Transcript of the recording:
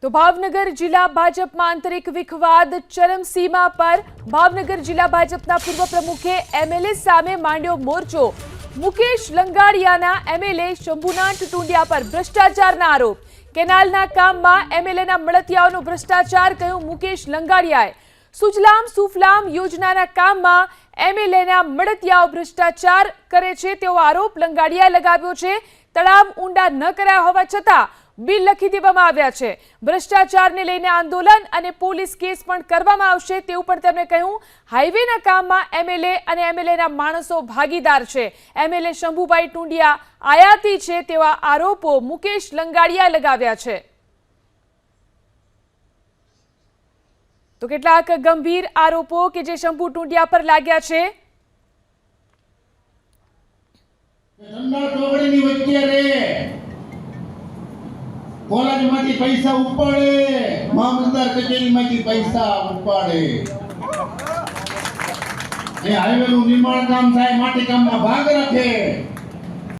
તો ભાવનગર જિલ્લા ભાજપમાં આંતરિક વિખવાદ ચરમસીમા પર। ભાવનગર જિલ્લા ભાજપના પૂર્વ પ્રમુખે એમએલએ સામે માંડ્યો મોરચો। મુકેશ લંગાડિયાના એમએલએ શંભુનાથ ટુંડિયા પર ભ્રષ્ટાચારના આરોપ। કેનાલના કામમાં એમએલએના મળતિયાઓનો ભ્રષ્ટાચાર કહ્યું મુકેશ લંગાડિયાએ। સુજલામ સુફલામ યોજનાના કામમાં એમએલએના મળતિયાઓ ભ્રષ્ટાચાર કરે છે તેવો આરોપ લંગાડિયાએ લગાવ્યો છે। તળાવ ઊંડા ન કરાયા હોવા છતાં બિલ લખી દેવામાં આવ્યા છે। ભ્રષ્ટાચારને લઈને આંદોલન અને પોલીસ કેસ પણ કરવામાં આવશે તેવું પણ તેમણે કહ્યું। હાઈવેના કામમાં એમએલએ અને એમએલએના માણસો ભાગીદાર છે। એમએલએ શંભુભાઈ ટુંડિયા આયાતી છે તેવા આરોપો મુકેશ લંગાડિયાએ લગાવ્યા છે। તો કેટલાક ગંભીર આરોપો કે જે શંભુ ટુંડિયા પર લાગ્યા છે। કોલેજમાંથી પૈસા ઉપાડે, મામલતદાર કચેરીમાંથી પૈસા ઉપાડે, એ હાઈવેનું નિર્માણ કામ થાય માટી કામમાં ભાગ રાખે।